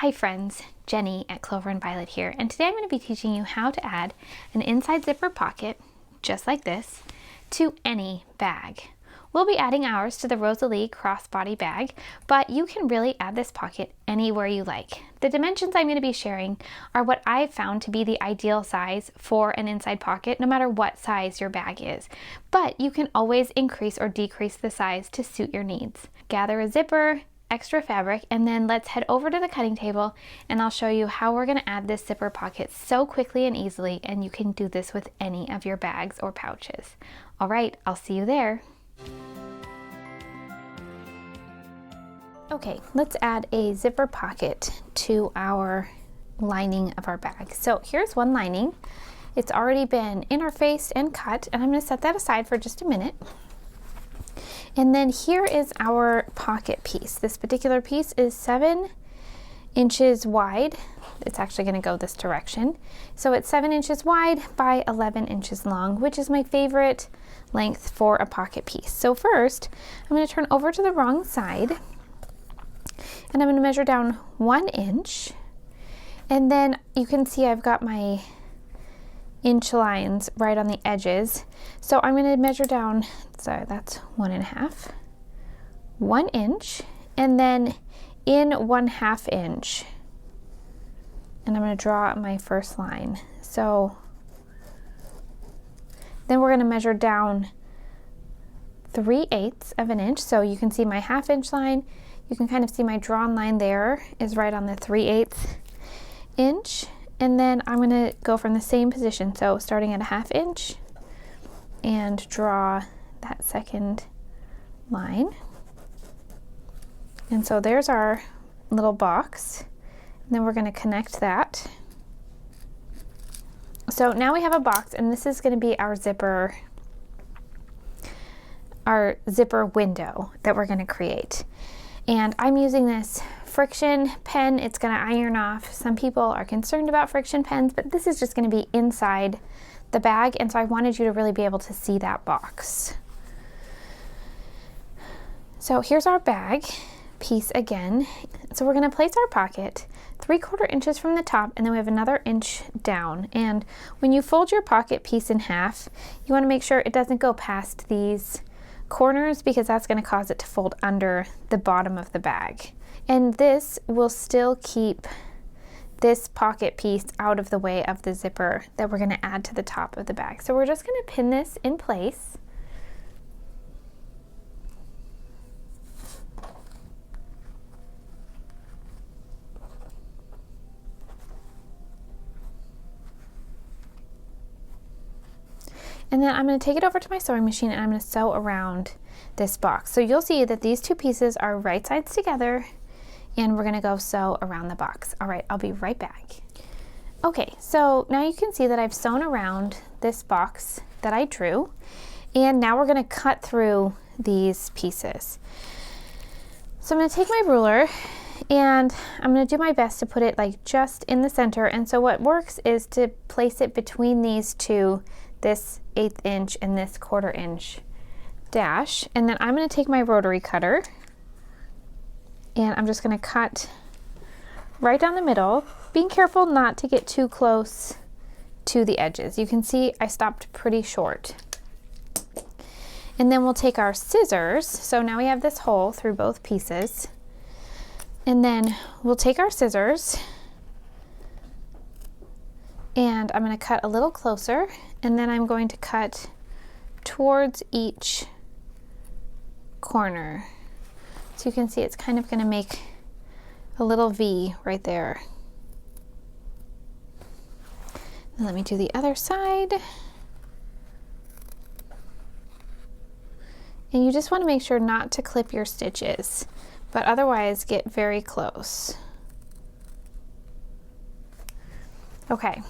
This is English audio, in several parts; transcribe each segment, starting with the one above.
Hi friends, Jenny at Clover and Violet here, and today I'm going to be teaching you how to add an inside zipper pocket, just like this, to any bag. We'll be adding ours to the Rosalie Crossbody Bag, but you can really add this pocket anywhere you like. The dimensions I'm going to be sharing are what I've found to be the ideal size for an inside pocket, no matter what size your bag is. But you can always increase or decrease the size to suit your needs. Gather a zipper, extra fabric, and then let's head over to the cutting table and I'll show you how we're going to add this zipper pocket so quickly and easily, and you can do this with any of your bags or pouches. All right, I'll see you there. Okay, let's add a zipper pocket to our lining of our bag. So here's one lining. It's already been interfaced and cut, and I'm going to set that aside for just a minute. And then here is our pocket piece. This particular piece is 7 inches wide. It's actually going to go this direction. So it's 7 inches wide by 11 inches long, which is my favorite length for a pocket piece. So first, I'm going to turn over to the wrong side, and I'm going to measure down 1 inch. And then you can see I've got my inch lines right on the edges. So I'm going to measure down, so that's 1.5, 1 inch, and then in 1/2 inch. And I'm going to draw my first line. So then we're going to measure down 3/8 of an inch. So you can see my 1/2 inch line. You can kind of see my drawn line there is right on the 3/8 inch. And then I'm going to go from the same position, so starting at 1/2 inch, and draw that second line. And so there's our little box. And then we're going to connect that. So now we have a box, and this is going to be our zipper window that we're going to create. And I'm using this friction pen. It's going to iron off. Some people are concerned about friction pens, but this is just going to be inside the bag, and so I wanted you to really be able to see that box. So here's our bag piece again. So we're going to place our pocket 3/4 inches from the top, and then we have another inch down. And when you fold your pocket piece in half, you want to make sure it doesn't go past these corners, because that's going to cause it to fold under the bottom of the bag. And this will still keep this pocket piece out of the way of the zipper that we're going to add to the top of the bag. So we're just going to pin this in place. And then I'm going to take it over to my sewing machine, and I'm going to sew around this box. So you'll see that these two pieces are right sides together, and we're going to go sew around the box. All right, I'll be right back. Okay, so now you can see that I've sewn around this box that I drew, and now we're going to cut through these pieces. So I'm going to take my ruler, and I'm going to do my best to put it like just in the center. And so what works is to place it between these two, this 1/8 inch and this 1/4 inch dash. And then I'm going to take my rotary cutter, and I'm just going to cut right down the middle, being careful not to get too close to the edges. You can see I stopped pretty short. And then we'll take our scissors. So now we have this hole through both pieces. And then we'll take our scissors, and I'm going to cut a little closer, and then I'm going to cut towards each corner. So you can see it's kind of going to make a little V right there. And let me do the other side. And you just want to make sure not to clip your stitches, but otherwise get very close. Okay,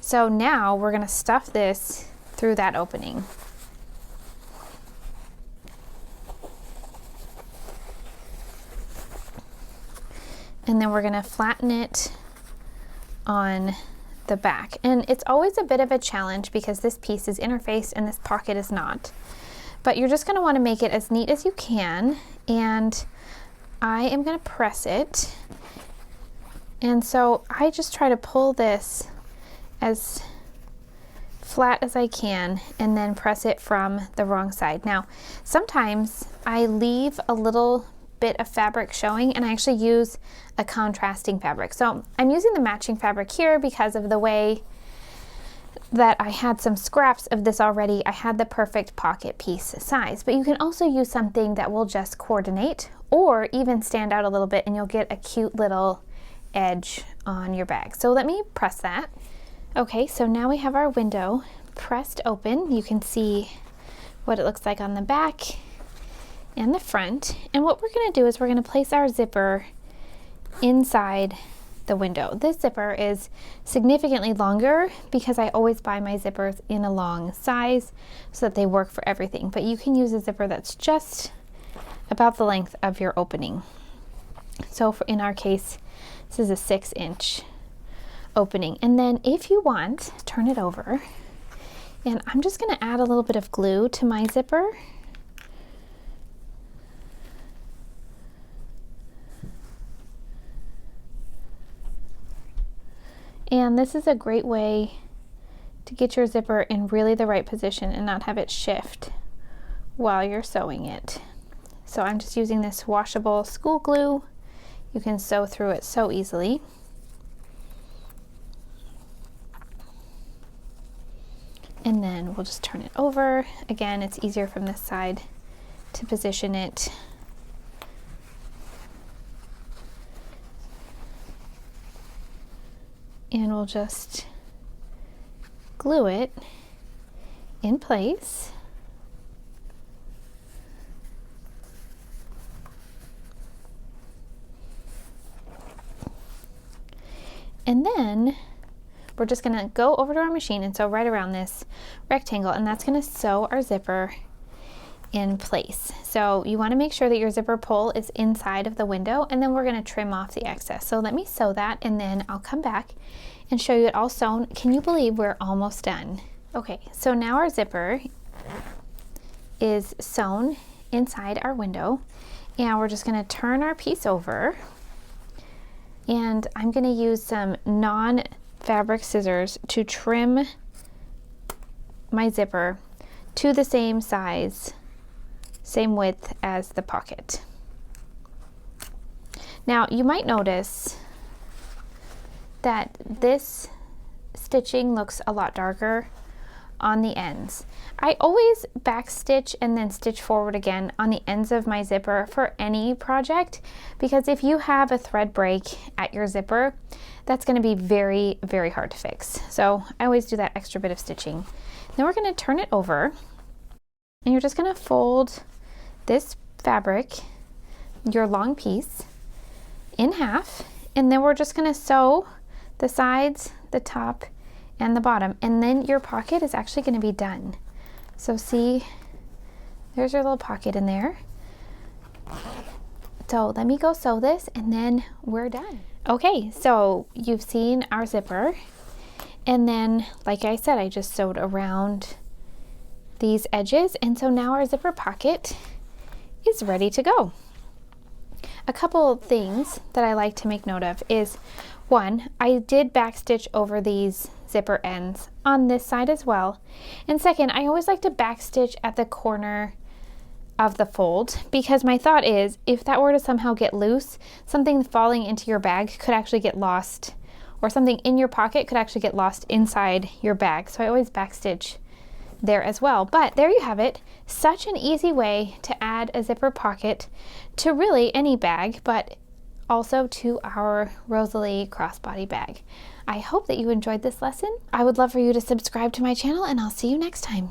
so now we're going to stuff this through that opening. And then we're going to flatten it on the back. And it's always a bit of a challenge because this piece is interfaced and this pocket is not. But you're just going to want to make it as neat as you can. And I am going to press it And so I just try to pull this as flat as I can and then press it from the wrong side. Now, sometimes I leave a little bit of fabric showing and I actually use a contrasting fabric. So I'm using the matching fabric here because of the way that I had some scraps of this already. I had the perfect pocket piece size, but you can also use something that will just coordinate or even stand out a little bit and you'll get a cute little edge on your bag. So let me press that. Okay, so now we have our window pressed open. You can see what it looks like on the back and the front. And what we're going to do is we're going to place our zipper inside the window. This zipper is significantly longer because I always buy my zippers in a long size so that they work for everything. But you can use a zipper that's just about the length of your opening. So in our case, this is a 6-inch opening. And then if you want, turn it over. And I'm just going to add a little bit of glue to my zipper. And this is a great way to get your zipper in really the right position and not have it shift while you're sewing it. So I'm just using this washable school glue. You can sew through it so easily. And then we'll just turn it over. Again, it's easier from this side to position it. And we'll just glue it in place. And then we're just going to go over to our machine and sew right around this rectangle, and that's going to sew our zipper in place. So you want to make sure that your zipper pull is inside of the window, and then we're going to trim off the excess. So let me sew that and then I'll come back and show you it all sewn. Can you believe we're almost done? Okay, so now our zipper is sewn inside our window, and we're just going to turn our piece over, and I'm going to use some non-fabric scissors to trim my zipper to the same size, same width as the pocket. Now you might notice that this stitching looks a lot darker on the ends. I always back stitch and then stitch forward again on the ends of my zipper for any project, because if you have a thread break at your zipper, that's going to be very, very hard to fix. So I always do that extra bit of stitching. Then we're going to turn it over, and you're just going to fold this fabric, your long piece, in half, and then we're just going to sew the sides, the top, and the bottom, and then your pocket is actually going to be done. So see, there's your little pocket in there. So let me go sew this and then we're done. Okay, so you've seen our zipper, and then like I said, I just sewed around these edges, and so now our zipper pocket is ready to go. A couple of things that I like to make note of is, one, I did backstitch over these zipper ends on this side as well. And second, I always like to backstitch at the corner of the fold, because my thought is if that were to somehow get loose, something falling into your bag could actually get lost, or something in your pocket could actually get lost inside your bag. So I always backstitch there as well. But there you have it. Such an easy way to add a zipper pocket to really any bag, but also to our Rosalie Crossbody bag. I hope that you enjoyed this lesson. I would love for you to subscribe to my channel, and I'll see you next time.